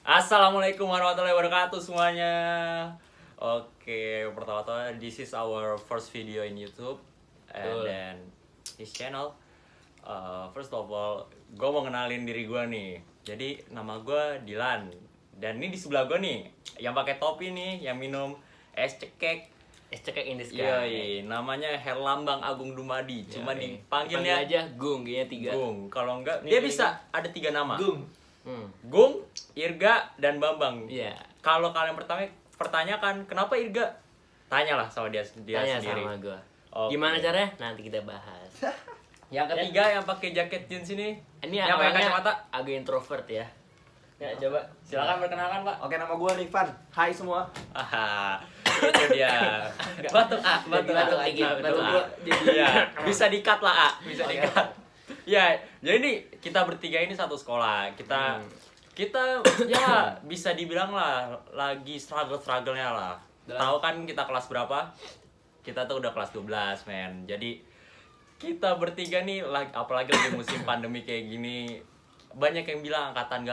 Assalamualaikum warahmatullahi wabarakatuh semuanya. Oke, pertama-tama this is our first video in YouTube and then this channel. First of all, gue mau kenalin diri gue nih. Jadi nama gue Dilan dan ini di sebelah gue nih yang pakai topi nih, yang minum es cekek. Es cekek in the sky. Iya, namanya Herlambang Agung Dumadi. Cuma dipanggilnya aja Gung, kayaknya 3. Gung. Kalau enggak, dia bisa ada 3 nama. Gung, Irga, dan Bambang. Iya. Kalau kalian pertanyakan kenapa Irga, tanyalah sama dia tanya sendiri. sama gue. Oke. Gimana caranya? Nanti kita bahas. Yang ketiga yang pakai jaket jeans ini, Ini yang pakai kacamata. agak introvert ya. Ya, coba Silakan perkenalkan, Pak. Oke, nama gue Rifan. Hai semua. Aha, itu dia. Batuk A, batuk dikit, batuk A. gua Iya, bisa di-cut lah, A. Bisa di-cut. Ya, jadi ini kita bertiga ini satu sekolah. Kita ya bisa dibilang lah lagi struggle-nya lah. Tahu kan kita kelas berapa? Kita tuh udah kelas 12, men. Jadi kita bertiga nih apalagi lagi musim pandemi kayak gini, banyak yang bilang angkatan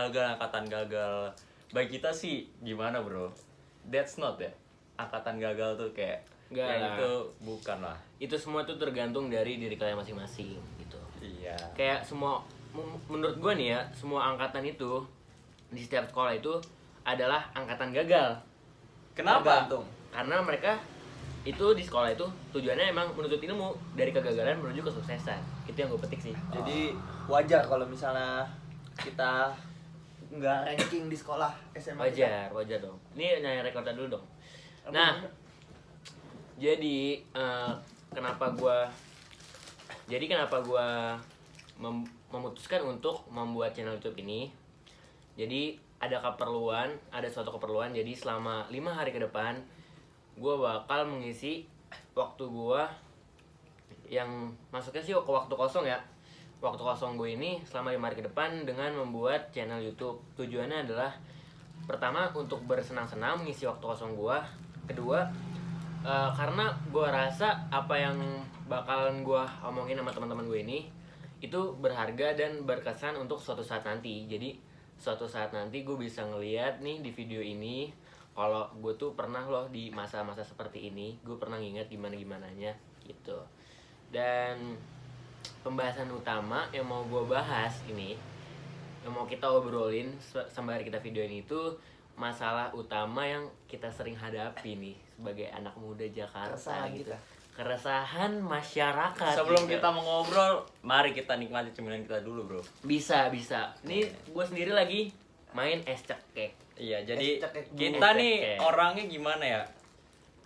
gagal. Bagi kita sih gimana, Bro? That's not ya. Angkatan gagal tuh kayak Enggak yang lah. itu bukan lah. Itu semua tuh tergantung dari diri kalian masing-masing gitu. Iya. Kayak semua menurut gue nih ya, semua angkatan itu di setiap sekolah itu adalah angkatan gagal. Kenapa? Tergantung. Karena mereka itu di sekolah itu tujuannya emang menuntut ilmu dari kegagalan menuju kesuksesan. Itu yang gue petik sih. Jadi wajar kalau misalnya kita nggak ranking di sekolah SMA. Wajar dong. Ini nanya rekordan dulu dong. Nah, jadi kenapa gua memutuskan untuk membuat channel YouTube ini? Jadi ada suatu keperluan. Jadi selama 5 hari ke depan gua bakal mengisi waktu gua yang masuknya sih ke waktu kosong ya. Waktu kosong gue ini selama 5 hari ke depan dengan membuat channel YouTube. Tujuannya adalah pertama untuk bersenang-senang mengisi waktu kosong gue. Kedua, karena gue rasa apa yang bakalan gue omongin sama teman-teman gue ini itu berharga dan berkesan untuk suatu saat nanti. Jadi suatu saat nanti gue bisa ngeliat nih di video ini kalau gue tuh pernah loh di masa-masa seperti ini, gue pernah nginget gimana-gimananya gitu. Dan pembahasan utama yang mau gue bahas ini, yang mau kita obrolin sembari kita video ini itu masalah utama yang kita sering hadapi nih sebagai anak muda Jakarta. Keresahan gitu. kita. Keresahan masyarakat. Sebelum gitu. kita mau ngobrol, mari kita nikmati cemilan kita dulu, Bro. Bisa. Ini gue sendiri lagi main es cekek. Iya, jadi Es cekek dulu. kita Es nih cekek. orangnya gimana ya?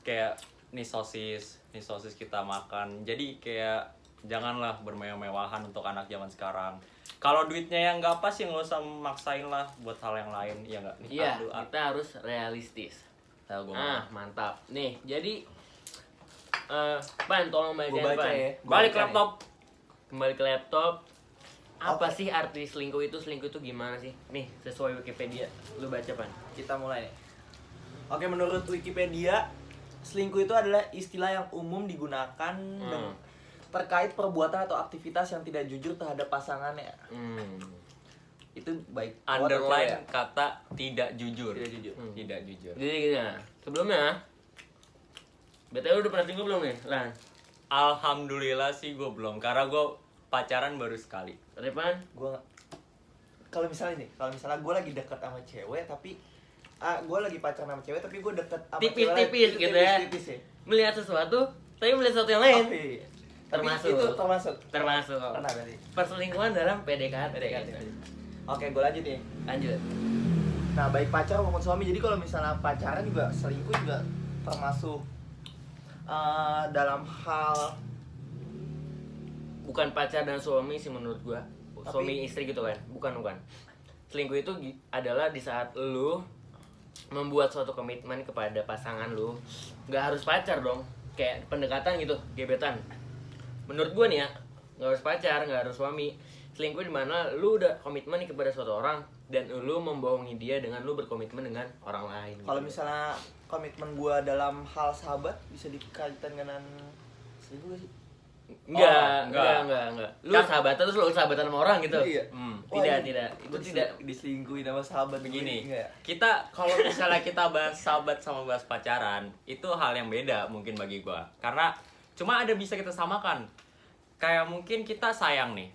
Kayak nih sosis kita makan. Jadi kayak janganlah bermewah-mewahan untuk anak zaman sekarang. Kalau duitnya yang nggak pas ya nggak usah maksain lah buat hal yang lain, ya nggak? Iya, kita harus realistis. Mantap. Nih, jadi Pan, tolong bacain, Gua baca Pan. ya. Balik ke laptop. Kembali ke laptop. Apa Oke. sih arti selingkuh itu? Selingkuh itu gimana sih? Nih, sesuai Wikipedia. Lu baca, Pan. Kita mulai nih. Oke, menurut Wikipedia, selingkuh itu adalah istilah yang umum digunakan terkait perbuatan atau aktivitas yang tidak jujur terhadap pasangannya. Itu baik cowok atau Underline cewek ya? kata tidak jujur. Tidak jujur. Tidak jujur. Jadi gitu ya. Sebelumnya, BTW udah pernah selingkuh belum nih? Lan. Alhamdulillah sih gue belum, karena gue pacaran baru sekali. Pan? Gua kalau misalnya gue lagi dekat sama cewek tapi gue lagi pacaran sama cewek tapi gue deket sama Tipis-tipis gitu ya. tipis ya. Melihat sesuatu, tapi melihat sesuatu yang lain. Oke. Termasuk. Tapi itu termasuk. Termasuk. Pernah berarti. Perselingkuhan dalam PDKT. PDKT. Oke, gue lanjut nih. Lanjut. Nah, baik pacar maupun suami. Jadi kalau misalnya pacaran juga selingkuh juga termasuk dalam hal Bukan pacar dan suami sih menurut gua. Tapi- Suami istri gitu kan. Bukan. Selingkuh itu adalah di saat lu membuat suatu komitmen kepada pasangan lu. Nggak harus pacar dong. Kayak pendekatan gitu, gebetan. Menurut gua nih ya, nggak harus pacar, nggak harus suami. Selingkuh di mana lu udah komitmen nih kepada suatu orang dan lu membohongi dia dengan lu berkomitmen dengan orang lain. kalau gitu. misalnya komitmen gue dalam hal sahabat bisa dikaitkan dengan selingkuh gak sih? Enggak. Lu Kan- sahabatan terus lu sahabatan sama orang gitu. Iya. Tidak. Itu Itu tidak. diselingkuhin sama sahabat Begini, gue, enggak ya? kita kalau misalnya kita bahas sahabat sama bahas pacaran, itu hal yang beda mungkin bagi gua. Karena cuma ada bisa kita samakan. Kayak mungkin kita sayang nih.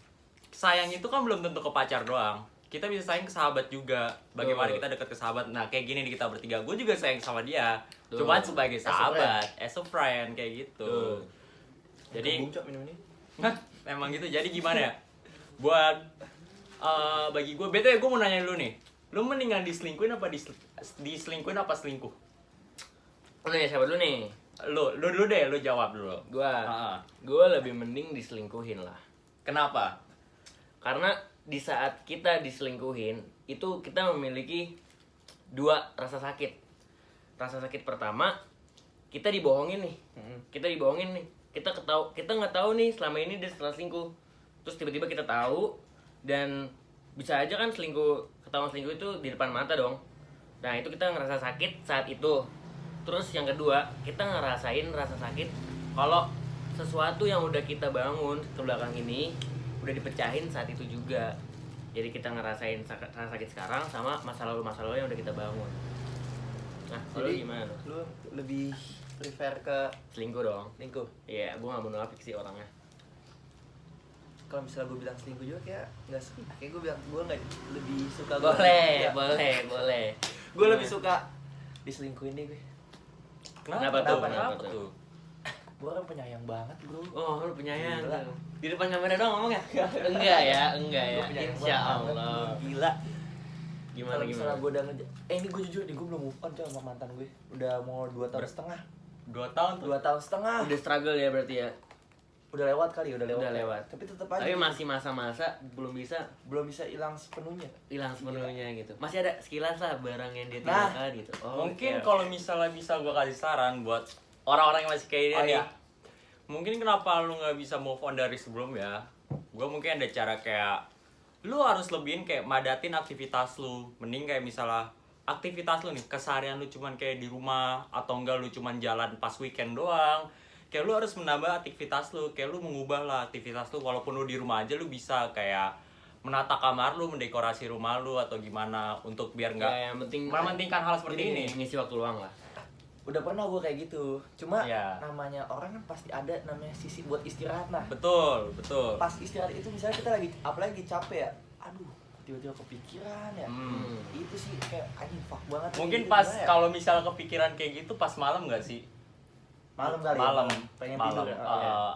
Sayang itu kan belum tentu ke pacar doang. Kita bisa sayang ke sahabat juga. Bagaimana Tuh. kita deket ke sahabat. Nah, kayak gini nih kita bertiga. Gue juga sayang sama dia. Tuh. Cuman sebagai As a sahabat, as a friend kayak gitu. Tuh. Jadi Gabung, Cok, minum ini. emang gitu. Jadi gimana ya? Buat bagi gue, BTW gue mau nanya dulu nih. Lu mendingan diselingkuhin apa diselingkuhin apa selingkuh? Lu nanya siapa dulu nih? Lu dulu deh, lu jawab dulu. Gua lebih mending diselingkuhin lah. Kenapa? Karena di saat kita diselingkuhin, itu kita memiliki dua rasa sakit. Rasa sakit pertama, kita dibohongin nih. Kita dibohongin nih. Kita nggak tahu nih selama ini dia setelah selingkuh. Terus tiba-tiba kita tahu dan bisa aja kan ketahuan selingkuh itu di depan mata dong. Nah, itu kita ngerasa sakit saat itu. Terus yang kedua, kita ngerasain rasa sakit kalau sesuatu yang udah kita bangun ke belakang ini udah dipecahin saat itu juga. Jadi kita ngerasain rasa sakit sekarang sama masa lalu yang udah kita bangun. Nah, kalau Jadi, gimana? lu lebih prefer ke Selingkuh dong. selingkuh? Iya, gua gak munafik sih orangnya. Kalau misalnya gue bilang selingkuh juga kayak nggak suka. Kayak gue bilang gue nggak lebih suka. Boleh. Gue lebih suka diselingkuhin deh gue. Kenapa tuh? Gue orang penyayang banget bro. Oh, lu penyayang. Gila. Di depan kamera dong ngomongnya? Enggak ya. Gua penyayang Insya banget, Allah. gila. Gimana Kalau misalnya gimana? gue udah ini gue jujur nih gue belum move on coy sama mantan gue. Udah mau 2 tahun setengah. 2 tahun tuh. 2 tahun setengah. Udah struggle ya berarti ya. Udah lewat kali, udah lewat. Udah lewat. Tapi tetap aja. Tapi masih masa-masa belum bisa belum bisa hilang sepenuhnya. hilang sepenuhnya gitu. Masih ada sekilas lah barang yang dia Nah, tinggalkan gitu. Oh, Mungkin oke. kalau misalnya bisa gue kasih saran buat orang-orang yang masih kayak dia Oh, nih. iya. Mungkin kenapa lu nggak bisa move on dari sebelumnya? Gue mungkin ada cara kayak lu harus lebihin kayak madatin aktivitas lu. Mending kayak misalnya aktivitas lu nih, keseharian lu cuman kayak di rumah atau enggak lu cuman jalan pas weekend doang. Kayak lu harus menambah aktivitas lu, kayak lu mengubah lah aktivitas lu. Walaupun lu di rumah aja lu bisa kayak menata kamar lu, mendekorasi rumah lu atau gimana untuk biar enggak Ya, yang penting mementingkan hal seperti ini. ngisi waktu luang lah. Udah pernah gue kayak gitu. Cuma Iya. namanya orang kan pasti ada namanya sisi buat istirahat. Nah, Betul. pas istirahat itu misalnya kita lagi apalagi capek ya. Aduh, tiba-tiba kepikiran ya. Itu sih kayak anjing fuck banget. Mungkin gitu, pas gimana ya? kalau misalnya kepikiran kayak gitu pas malam nggak sih? malam kali Malam, ya, pengen malam. tidur.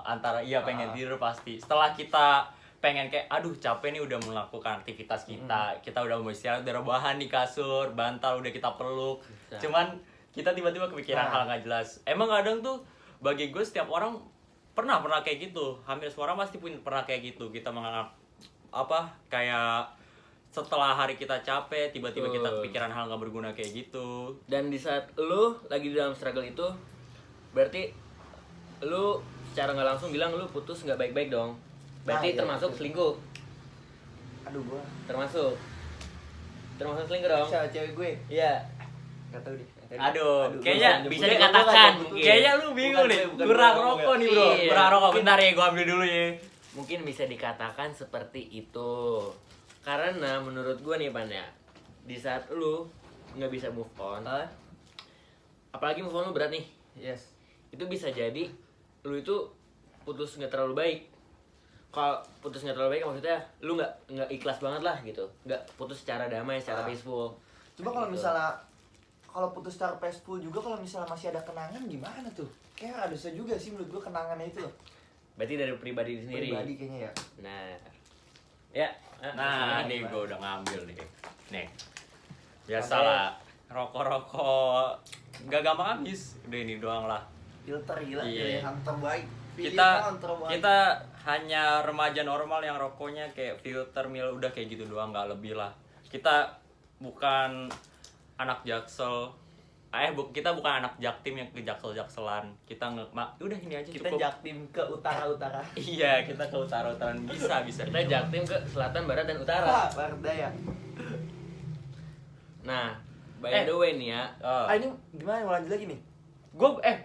Antara iya pengen tidur pasti. Setelah kita pengen kayak aduh capek nih udah melakukan aktivitas kita udah mau istirahat, udah rebahan di kasur, bantal udah kita peluk. Bisa. Cuman kita tiba-tiba kepikiran hal nggak jelas. Emang kadang tuh bagi gue setiap orang pernah kayak gitu. Hampir semua orang pasti pernah kayak gitu. Kita menganggap apa kayak setelah hari kita capek tiba-tiba kita Betul. kepikiran hal nggak berguna kayak gitu. Dan di saat lu lagi di dalam struggle itu, berarti lu secara nggak langsung bilang lu putus nggak baik-baik dong. Berarti iya, termasuk betul. selingkuh. Aduh gua Termasuk selingkuh dong. sama cewek gue. Iya. Enggak tahu deh. Aduh, gua kayaknya nggak bisa nyebut. dikatakan Gua nggak mungkin. nyebut. Kayaknya lu bingung Bukan nih, gue, bukan kurang gue, rokok nih bro, Iya. kurang rokok. Bentar ya, gue ambil dulu ya. Mungkin bisa dikatakan seperti itu. Karena menurut gua nih Pan ya, di saat lu nggak bisa move on, Hah? apalagi move on lu berat nih, Yes. itu bisa jadi lu itu putus nggak terlalu baik. Kalau putus nggak terlalu baik maksudnya lu nggak ikhlas banget lah gitu, nggak putus secara damai, secara peaceful. Coba kalau Gitu. misalnya kalau putus secara peaceful juga kalau misalnya masih ada kenangan gimana tuh? Kayak ada juga sih menurut gua kenangannya itu loh. Berarti dari pribadi sendiri. Pribadi kayaknya ya. Nah, ya. Nah, ini nih gue udah ngambil nih. Nih, biasalah rokok-rokok nggak gampang habis. Udah ini doang lah. Filter gila, Iya. pilihan terbaik. Kita hanya remaja normal yang rokoknya kayak filter mil udah kayak gitu doang, nggak lebih lah. Kita bukan anak jaksel. Kita bukan anak jaktim yang ke jaksel-jakselan. Kita udah ini aja kita cukup. jaktim ke utara-utara. Iya, kita ke utara-utaran bisa. Kita jaktim ke selatan, barat, dan utara. Barat daya. Nah, by the way nih ya, Ah ini gimana mau lanjut lagi nih?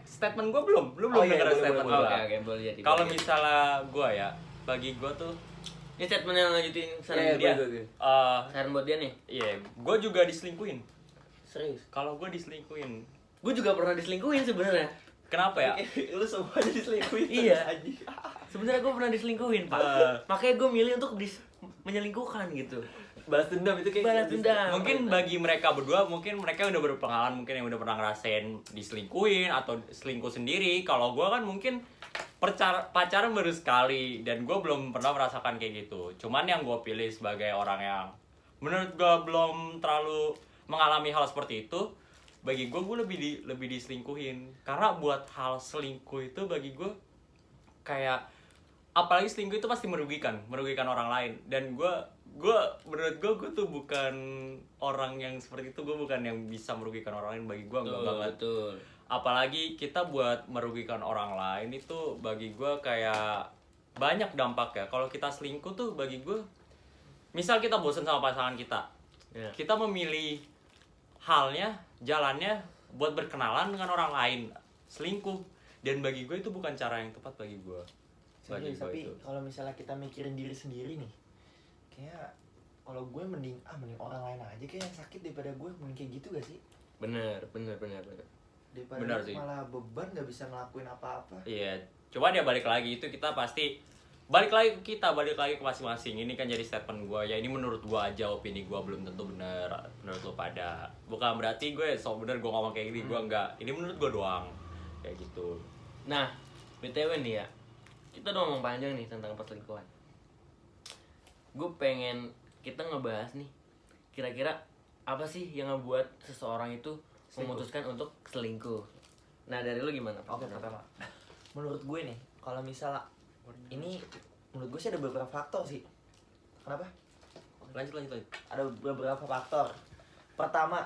Statement gue belum Oh, iya, denger boleh, statement boleh, gue. Oke, boleh jadi. Kalau boleh jadi. misalnya gue ya, bagi gue tuh Ini statement yang lanjutin saran Iya, dia. gue. Saran buat dia nih. iya, gue juga diselingkuhin. Serius. Kalau gue diselingkuhin, Gue juga pernah diselingkuhin sebenarnya. kenapa ya? Lu semuanya diselingkuhin. Iya. Anjing. Sebenarnya gue pernah diselingkuhin, Pak. Makanya gue milih untuk menyelingkuhkan gitu. Balas dendam itu kayak Balas dendam. Mungkin bagi mereka berdua, mungkin mereka udah berpengalaman, mungkin yang udah pernah ngerasain diselingkuhin atau selingkuh sendiri. Kalau gue kan mungkin pacaran baru sekali dan gue belum pernah merasakan kayak gitu. Cuman yang gue pilih sebagai orang yang menurut gue belum terlalu mengalami hal seperti itu, bagi gue lebih diselingkuhin. Karena buat hal selingkuh itu bagi gue kayak, apalagi selingkuh itu pasti merugikan orang lain. Dan menurut gue tuh bukan orang yang seperti itu. Gue bukan yang bisa merugikan orang lain. Bagi gue enggak banget. Betul. Apalagi kita buat merugikan orang lain itu bagi gue kayak banyak dampaknya. Kalau kita selingkuh tuh bagi gue, misal kita bosan sama pasangan kita, Ya. kita memilih jalannya buat berkenalan dengan orang lain, selingkuh. Dan bagi gue itu bukan cara yang tepat bagi gue. Serius, tapi kalau misalnya kita mikirin diri sendiri nih, kayak kalau gue mending orang lain aja kayak yang sakit daripada gue, mending kayak gitu gak sih? Bener. Daripada Benar lu sih. malah beban gak bisa ngelakuin apa-apa. Iya, coba dia balik lagi itu kita pasti balik lagi ke masing-masing. Ini kan jadi statement gue ya, ini menurut gue aja, opini gue belum tentu bener menurut lo pada. Bukan berarti gue bener gue ngomong kayak gini, gue enggak. Ini menurut gue doang kayak gitu. Nah, BTW nih ya, kita udah ngomong panjang nih tentang perselingkuhan. Gue pengen kita ngebahas nih, kira-kira apa sih yang ngebuat seseorang itu memutuskan untuk selingkuh. Nah, dari lu gimana? Oke, pertama, menurut gue nih, kalau misalnya ini menurut gue sih ada beberapa faktor sih. Kenapa? Lanjut. Ada beberapa faktor. Pertama,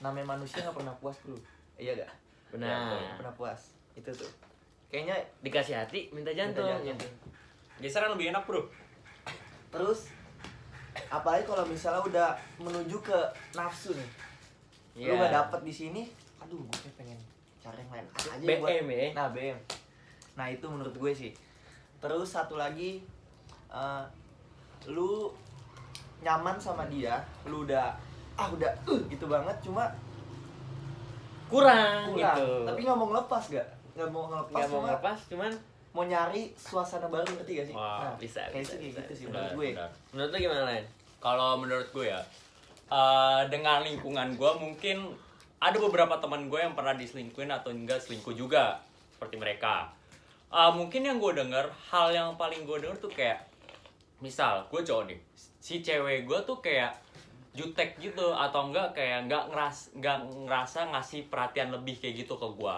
namanya manusia nggak pernah puas, bro. Iya gak? Benar. Nggak pernah puas. Itu tuh. Kayaknya Dikasih hati, minta jantung. jantung. Geseran lebih enak bro. Terus apalagi kalau misalnya udah menuju ke nafsu nih. Lu Iya. gak dapet di sini, aduh gue kayak pengen cari yang lain aja BM ya? Nah, BM. Nah, itu menurut gue sih. Terus satu lagi, lu nyaman sama dia, lu udah gitu banget, cuma kurang kurang. gitu. Tapi nggak mau ngelepas gak? Nggak mau ngelepas, Nggak mau cuma ngelepas, cuman mau nyari suasana baru, ngerti gak sih? Wah, Nah, bisa, kayak bisa, kayak bisa. gitu sih menurut gue. Benar. menurut lu gimana, Len? Kalau menurut gue ya, dengan lingkungan gue mungkin ada beberapa teman gue yang pernah diselingkuhin atau enggak selingkuh juga seperti mereka. Mungkin yang gue denger, hal yang paling gue denger tuh kayak, misal gue cowok nih, si cewek gue tuh kayak jutek gitu atau enggak kayak nggak ngerasa ngasih perhatian lebih kayak gitu ke gue.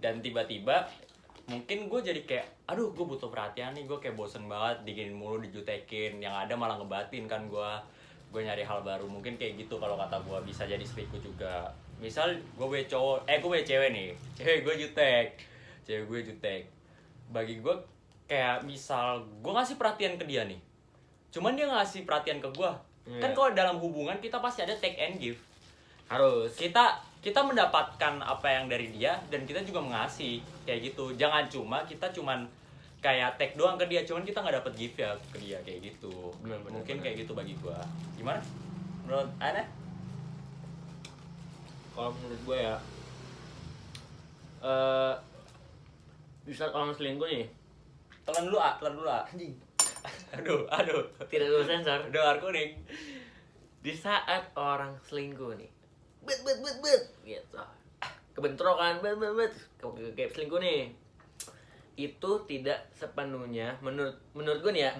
Dan tiba-tiba mungkin gue jadi kayak, aduh gue butuh perhatian nih, gue kayak bosen banget diginin mulu, dijutekin, yang ada malah ngebatin kan gue nyari hal baru. Mungkin kayak gitu kalau kata gue, bisa jadi selingkuh juga. Misal gue cewek nih, cewek gue jutek, bagi gue kayak misal gue ngasih perhatian ke dia nih, cuman dia ngasih perhatian ke gue. Kan kalau dalam hubungan kita pasti ada take and give, Harus. kita mendapatkan apa yang dari dia dan kita juga mengasih kayak gitu. Jangan kita cuman kayak take doang ke dia, cuman kita nggak dapet give ya ke dia kayak gitu. Benar, Mungkin benar. kayak gitu bagi gua. Gimana menurut Ana? Kalau menurut gue ya, bisa kalau selingkuh nih, Telan dulu A. Anjing. Aduh. tidak perlu sensor. Udah warna kuning. Di saat orang selingkuh nih, bet gitu, kebentrokan, kayak selingkuh nih, itu tidak sepenuhnya menurut gue nih ya,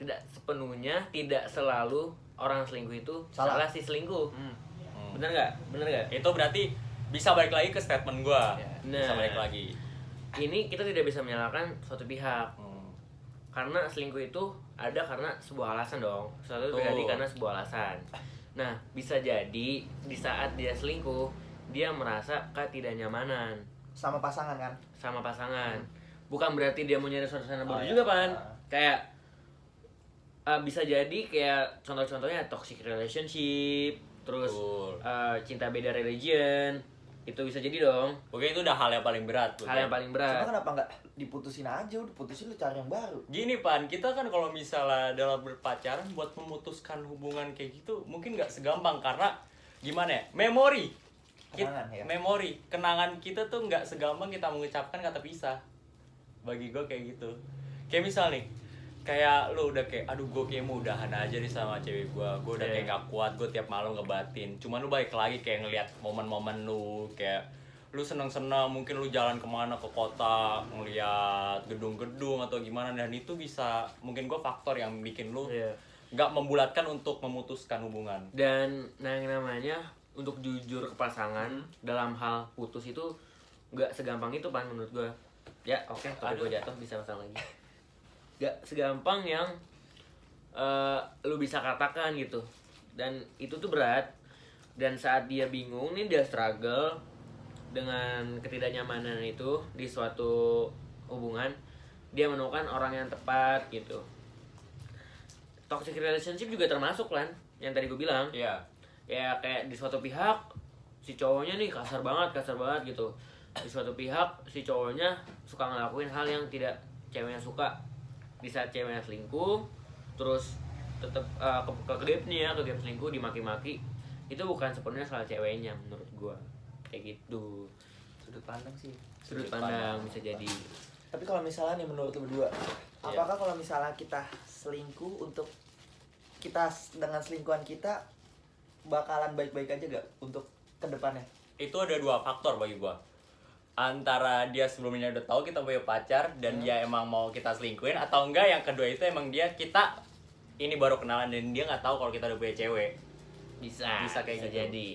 tidak sepenuhnya, tidak selalu orang selingkuh itu salah si selingkuh. Bener nggak? Itu berarti bisa balik lagi ke statement gua. Ya. Bisa Nah. balik lagi. Ini kita tidak bisa menyalahkan suatu pihak, karena selingkuh itu ada karena sebuah alasan dong. Suatu terjadi karena sebuah alasan. Nah, bisa jadi di saat dia selingkuh, dia merasa ketidaknyamanan Sama pasangan kan? sama pasangan. Bukan berarti dia mau nyari suasana baru Oh, iya. juga, Pan. Kayak bisa jadi kayak contoh-contohnya toxic relationship, terus Betul. cinta beda religion, itu bisa jadi dong. Oke, itu udah hal yang paling berat. Hal yang paling berat. Cuma kenapa nggak diputusin aja, udah putusin lu cari yang baru. Gini Pan, kita kan kalau misalnya dalam berpacaran buat memutuskan hubungan kayak gitu mungkin nggak segampang karena gimana ya, memori. Kenangan, ya. Memori, kenangan kita tuh nggak segampang kita mengucapkan kata pisah. Bagi gue kayak gitu. Kayak misal nih, kayak lu udah kayak, aduh gue kayak mau udahan aja nih sama cewek gue udah kayak gak kuat, gue tiap malam ngebatin. Cuman lu balik lagi kayak ngeliat momen-momen lu, kayak lu seneng-seneng, mungkin lu jalan kemana ke kota, ngeliat gedung-gedung atau gimana, dan itu bisa, mungkin gue faktor yang bikin lu Iya. gak membulatkan untuk memutuskan hubungan. Dan yang namanya untuk jujur ke pasangan dalam hal putus itu nggak segampang itu Pan menurut gue. Ya oke, tapi gue jatuh bisa pasang lagi. Nggak segampang yang lu bisa katakan gitu. Dan itu tuh berat. Dan saat dia bingung nih, dia struggle dengan ketidaknyamanan itu di suatu hubungan, dia menemukan orang yang tepat gitu. Toxic relationship juga termasuk kan, yang tadi gue bilang. Iya. Ya kayak di suatu pihak si cowoknya nih kasar banget gitu. Di suatu pihak si cowoknya suka ngelakuin hal yang tidak ceweknya suka. Di saat ceweknya selingkuh, terus tetap ke gap nih ya, ke gap selingkuh, dimaki-maki. Itu bukan sepenuhnya salah ceweknya menurut gua. Kayak gitu. Sudut pandang sih. Sudut pandang bisa jadi. Tapi kalau misalnya nih menurut lu berdua, apakah kalau misalnya kita selingkuh untuk kita dengan selingkuhan kita bakalan baik-baik aja gak untuk kedepannya? Itu ada dua faktor bagi gua. Antara dia sebelumnya udah tahu kita punya pacar dan dia emang mau kita selingkuhin, atau enggak yang kedua itu emang kita ini baru kenalan dan dia nggak tahu kalau kita udah punya cewek. Bisa kayak gitu. Jadi.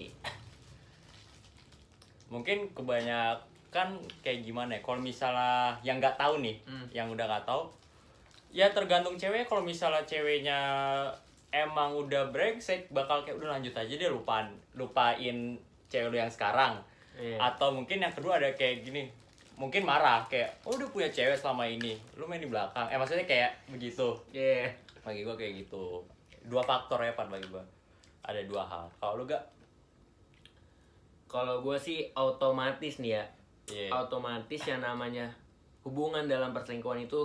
Mungkin kebanyakan kayak gimana ya, kalau misalnya yang nggak tahu nih, yang udah nggak tahu, ya tergantung cewek. Kalau misalnya ceweknya emang udah brengsek, bakal kayak udah lanjut aja deh, lupain cewek lu yang sekarang. Iya. Atau mungkin yang kedua ada kayak gini, mungkin marah kayak, oh udah punya cewek selama ini, lu main di belakang. Maksudnya kayak begitu. Yeah. Bagi gua kayak gitu. Dua faktor ya Pan, bagi gua. Ada dua hal. Kalau lu gak? Kalau gue sih otomatis nih ya. Iya. Otomatis yang namanya hubungan dalam perselingkuhan itu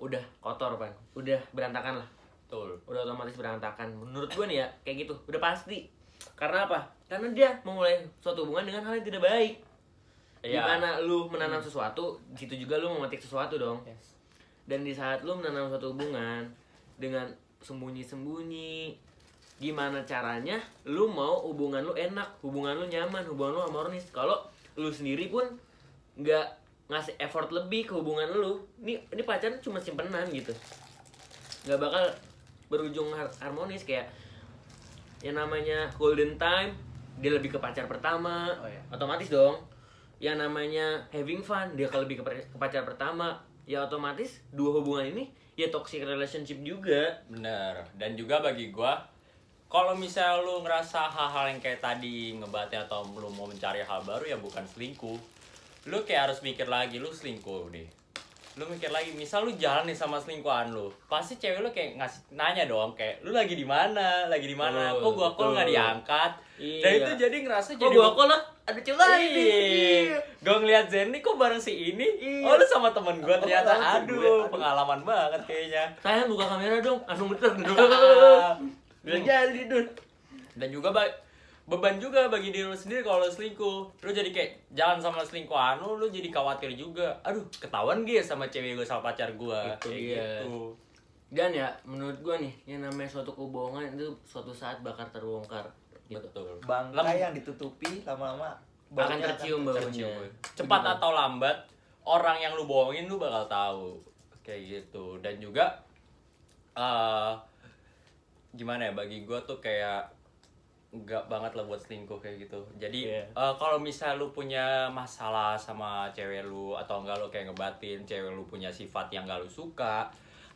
udah kotor Pan. Udah berantakan lah. Betul. Udah otomatis berantakan. Menurut gue nih ya, kayak gitu. Udah pasti. Karena apa? Karena dia memulai suatu hubungan dengan hal yang tidak baik. Iya. Dimana lu menanam sesuatu, di situ juga lu memetik sesuatu dong. Yes. Dan di saat lu menanam suatu hubungan dengan sembunyi-sembunyi, gimana caranya lu mau hubungan lu enak, hubungan lu nyaman, hubungan lu harmonis kalau lu sendiri pun nggak ngasih effort lebih ke hubungan lu. Ini pacaran cuma simpenan gitu, nggak bakal berujung harmonis. Kayak yang namanya golden time, dia lebih ke pacar pertama. Oh, iya. Otomatis dong. Yang namanya having fun, dia lebih ke pacar pertama, ya otomatis dua hubungan ini ya toxic relationship juga. Bener. Dan juga bagi gua, kalau misalnya lu ngerasa hal-hal yang kayak tadi ngebatin atau lu mau mencari hal baru, ya bukan selingkuh. Lu kayak harus mikir lagi, lu selingkuh deh. Lu mikir lagi, misal lu jalan nih sama selingkuhan lu, pasti cewek lu kayak nanya dong, kayak lu lagi di mana, kok gua call nggak diangkat. Iya. Dan itu jadi ngerasa Kok jadi gua call lah, ada cewek lain nih. Iya. Gue ngeliat Zenny kok bareng si ini. Iya. Oh lu sama temen gue ternyata. Oh, temen gue. Aduh, pengalaman banget kayaknya. Sayang buka kamera dong, langsung muter. Bilang jadi dun. Dan juga beban juga bagi diri lu sendiri kalau lu selingkuh. Lu jadi kayak jalan sama selingkuhan lu jadi khawatir juga. Aduh, ketahuan gak sama cewek gue sama pacar gue. Itu Kayak dia. gitu. Dan ya menurut gua nih, yang namanya suatu kebohongan itu suatu saat bakal terbongkar. Gitu. Betul. Bangkai yang ditutupi lama-lama Akan baunya tercium baunya. Cepat atau lambat, orang yang lu bohongin lu bakal tahu. Kayak gitu. Dan juga gimana ya, bagi gue tuh kayak enggak banget lah buat selingkuh kayak gitu. Jadi kalau misal lu punya masalah sama cewek lu, atau enggak lu kayak ngebatin cewek lu punya sifat yang enggak lu suka,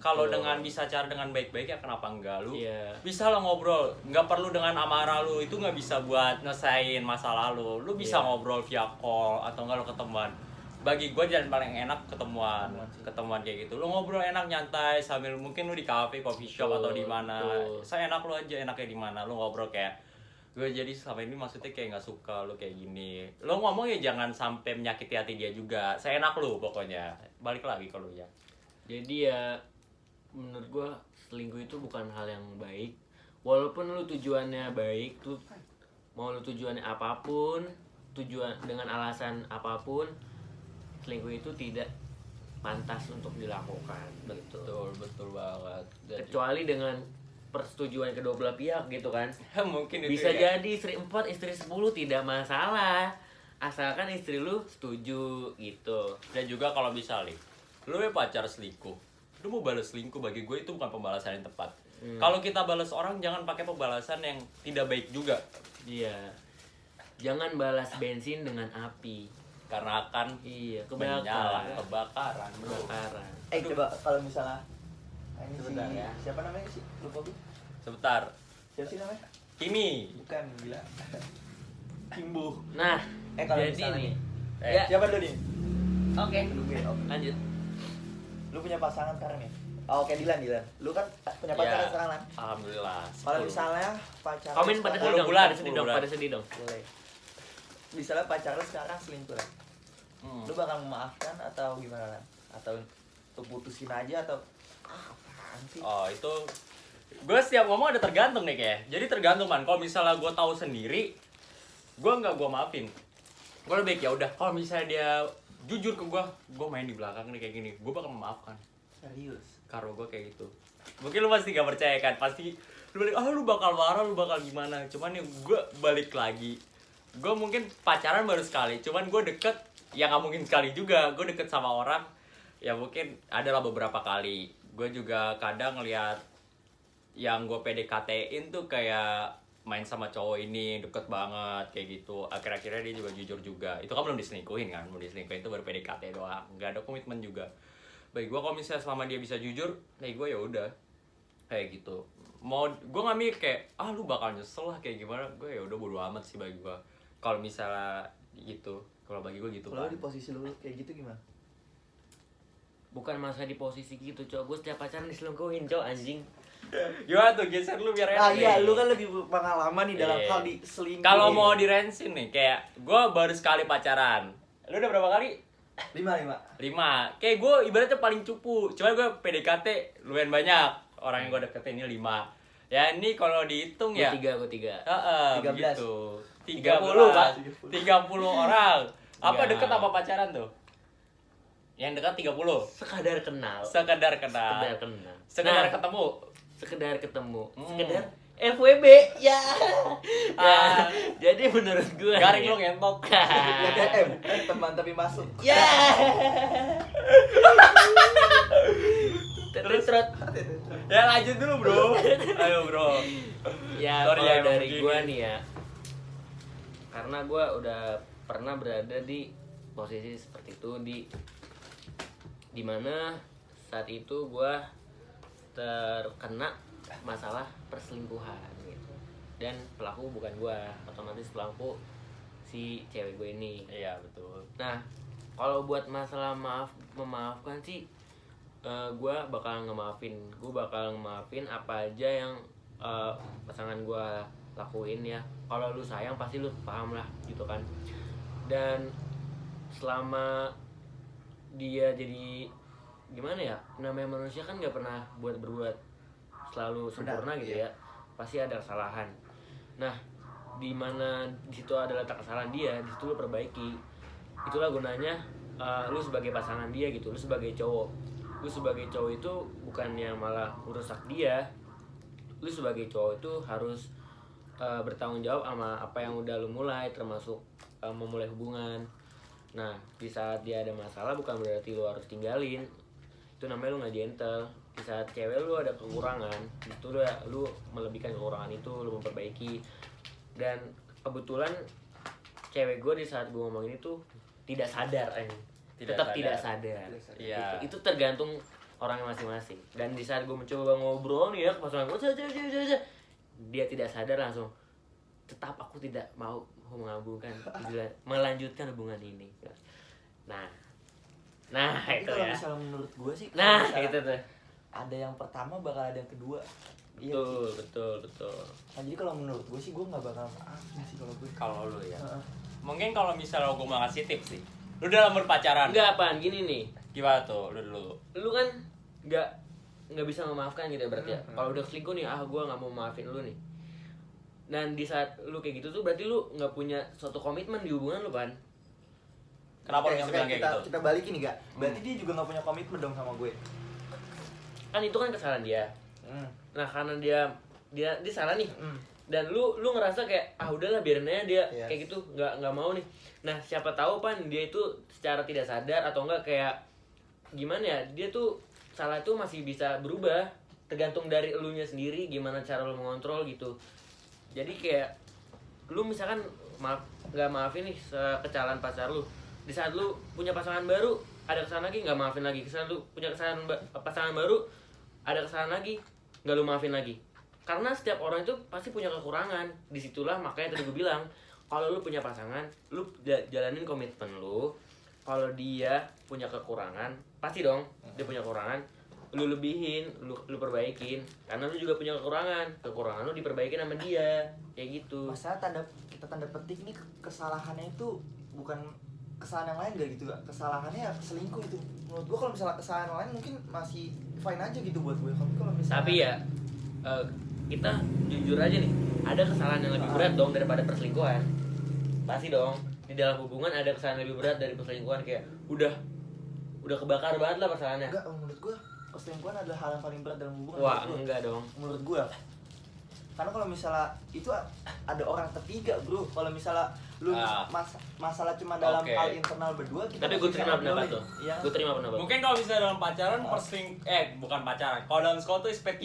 kalau dengan bisa cara dengan baik-baik, ya kenapa enggak lu bisa lo ngobrol. Nggak perlu dengan amarah lu, itu nggak bisa buat nyesain masalah lu bisa ngobrol via call atau enggak lu ketemuan. bagi gue jalan paling enak ketemuan kayak gitu. Lu ngobrol enak nyantai sambil mungkin lu di cafe, coffee shop Betul, atau di mana. betul. Saya enak lu aja enaknya di mana. Lu ngobrol kayak gue jadi selama ini maksudnya kayak nggak suka lu kayak gini. Lu ngomong ya jangan sampai menyakiti hati dia juga. Saya enak lu pokoknya. Balik lagi kalau ya. Jadi ya menurut gua selingkuh itu bukan hal yang baik. Walaupun lu tujuannya baik tuh, mau lu tujuannya apapun, tujuan dengan alasan apapun, selingkuh itu tidak pantas untuk dilakukan. Betul banget. Kecuali dengan persetujuan kedua belah pihak gitu kan. Mungkin itu Bisa ya. jadi istri 4, istri 10 tidak masalah. Asalkan istri lu setuju gitu. Dan juga kalau misalnya lu ya pacar selingkuh, lu mau balas selingkuh, bagi gue itu bukan pembalasan yang tepat. Kalau kita balas orang jangan pakai pembalasan yang tidak baik juga, Iya. Jangan balas bensin dengan api. karena akan Iya, menyala, kebakaran. kebakaran, bro. Kebakaran. Coba kalau misalnya ini Sebentar si, ya. siapa namanya sih? Lupa gue. Sebentar, Siapa sih namanya? Kimi. Bukan, gila. Kimbo. Nah, Kalau jadi misalnya nih. nih. Ya. Siapa dulu nih? Oke. Lu gue. Oke. Lanjut. Lu punya pasangan sekarang nih? Oh, oke, Dilan. Lu kan punya pasangan Ya, sekarang kan? alhamdulillah. Kalau 10. misalnya pacar Komen pada sedih 10 dong, bulan, pada sedih 10 dong, bulan. pada sedih dong. boleh. Misalnya pacar lu sekarang selingkuh lah. Lu bakal memaafkan atau gimana lah? Atau lu putusin aja atau apaan sih? Oh, itu gue setiap ngomong ada tergantung nih kayak. Jadi tergantung man. Kalau misalnya gue tahu sendiri, gue maafin. Gue lebih ya udah. Kalau misalnya dia jujur ke gue main di belakang nih kayak gini, gue bakal memaafkan. Serius. Karo gue kayak gitu. Mungkin lu pasti gak percaya kan, pasti lu balik, lu bakal marah, lu bakal gimana. Cuman ya gue balik lagi, gue mungkin pacaran baru sekali, cuman gue deket, ya gak mungkin sekali juga. Gue deket sama orang, ya mungkin adalah beberapa kali. Gue juga kadang ngeliat yang gue PDKT-in tuh kayak main sama cowok ini deket banget kayak gitu. Akhir-akhirnya dia juga jujur juga. Itu kan belum diselingkuhin kan, belum diselingkuhin, itu baru PDKT doang, nggak ada komitmen juga. Baik gue kalau misalnya selama dia bisa jujur, gue ya udah kayak gitu. Mau gue nggak mikir kayak lu bakal nyesel lah kayak gimana, gue ya udah bodo amat sih bagi gue. Kalau misalnya gitu, kalau bagi gue gitu Kalau kan. di posisi lu kayak gitu gimana? Bukan masa di posisi gitu, cowok. Gue setiap pacaran diselingkuhin, cowok, anjing. Gimana tuh, geser lu biar enak. Iya, nih. lu kan lebih pengalaman nih dalam Iya. hal di selingkuh. Kalau mau dirensin nih, kayak gue baru sekali pacaran. Lu udah berapa kali? 5. 5. Kayak gue ibaratnya paling cupu. Cuman gue PDKT lumayan banyak. Orang yang gue deketin ini 5. Ya ini kalau dihitung Gue ya. 3, gue 3. 13. Begitu. 30, Pak. 30 orang. Apa Enggak. deket apa pacaran tuh? Yang dekat 30. Sekadar kenal. Sekedar kenal. Sekedar kenal. Sekedar Nah, ketemu. sekedar ketemu. Hmm. Sekedar FWB. Ya. Ah. Jadi menurut gue Garing lu ngentot. TTM, teman tapi masuk. Ya. Terus Ya lanjut dulu, Bro. Ayo, Bro. ya Sorry kalau ya, emang dari begini. gue nih ya, karena gue udah pernah berada di posisi seperti itu, di mana saat itu gue terkena masalah perselingkuhan gitu, dan pelaku bukan gue, otomatis pelaku si cewek gue ini. Iya, betul. Nah, kalau buat masalah memaafkan sih, gue bakal ngemaafin apa aja yang pasangan gue lakuin ya. Kalau lu sayang pasti lu paham lah gitu kan. Dan selama dia jadi gimana ya, namanya manusia kan nggak pernah berbuat selalu sempurna gitu ya, pasti ada kesalahan. Nah, di mana di situ ada letak kesalahan dia, di situ lu perbaiki. Itulah gunanya lu sebagai pasangan dia gitu, lu sebagai cowok itu bukannya malah merusak dia. Lu sebagai cowok itu harus bertanggung jawab sama apa yang udah lu mulai, termasuk memulai hubungan. Nah, di saat dia ada masalah bukan berarti lu harus tinggalin. Itu namanya lu nggak gentle. Di saat cewek lu ada kekurangan, itu lu melebihkan kekurangan itu, lu memperbaiki. Dan kebetulan cewek gue di saat gue ngomongin itu tidak sadar, tetap tidak sadar. Iya. Itu tergantung orangnya masing-masing. Dan di saat gue mencoba ngobrol nih ya, pasangan gue, dia tidak sadar, langsung tetap aku tidak mau melanjutkan hubungan ini. Nah, Nah, Tapi itu kalau ya. misalnya menurut gue sih, kalau Nah, misalnya itu tuh. ada yang pertama bakal ada yang kedua. Iya. Betul. Nah, jadi kalau menurut gue sih gue nggak bakal maafin sih kalau gue. Kalau lu ya. Heeh. Mungkin kalau misalnya gue mau ngasih tips sih. Lu dalam berpacaran. Enggak apaan gini nih. Gimana tuh lu dulu? Lu kan nggak bisa memaafkan gitu ya berarti ya. Kalau udah selingkuh nih, gua nggak mau maafin lu nih. Dan di saat lu kayak gitu tuh berarti lu nggak punya suatu komitmen di hubungan lu kan. Kenapa lu Oke, bisa oke, bilang kayak kita, gitu? Kita balikin nih, Gak. Berarti dia juga nggak punya komitmen dong sama gue. Kan itu kan kesalahan dia. Nah, karena dia salah nih. Hmm. Dan lu ngerasa kayak udahlah biarin aja dia Yes. kayak gitu, nggak mau nih. Nah, siapa tahu Pan dia itu secara tidak sadar atau enggak kayak gimana ya, dia tuh salah itu masih bisa berubah tergantung dari elunya sendiri gimana cara lu mengontrol gitu. Jadi kayak lu misalkan nggak maafin nih kesalahan pacar lu, di saat lu punya pasangan baru ada kesalahan lagi nggak maafin lagi, kesalahan lu punya kesalahan pasangan baru ada kesalahan lagi nggak lu maafin lagi. Karena setiap orang itu pasti punya kekurangan. Disitulah makanya tadi gue bilang kalau lu punya pasangan, lu jalanin komitmen lu. Kalau dia punya kekurangan, pasti dong dia punya kekurangan, lu lebihin, lu perbaikin. Karena lu juga punya kekurangan lu diperbaikin sama dia, kayak gitu. Masalah kita tanda petik nih kesalahannya itu bukan kesalahan yang lain gak gitu, Gak? Kesalahannya ya selingkuh itu. Menurut gue kalau misalnya kesalahan yang lain mungkin masih fine aja gitu buat gue. Kalau misalnya Tapi ya kita jujur aja nih, ada kesalahan yang lebih berat dong daripada perselingkuhan. Pasti dong. Di dalam hubungan ada kesalahan lebih berat dari perselingkuhan, kayak udah kebakar banget lah kesalahannya. enggak, menurut gue perselingkuhan adalah hal yang paling berat dalam hubungan. Wah, menurut gue. enggak dong. Menurut gue. Karena kalau misalnya itu ada orang ketiga, bro. Kalau misalnya lu masalah cuma dalam Oke. hal internal berdua, kita Tapi masih gue bisa terima pendapat ngobrolin. tuh. Iya. Gue terima pendapat. Mungkin kalau misalnya dalam pacaran bukan pacaran. Kalau dalam sekolah tuh SP3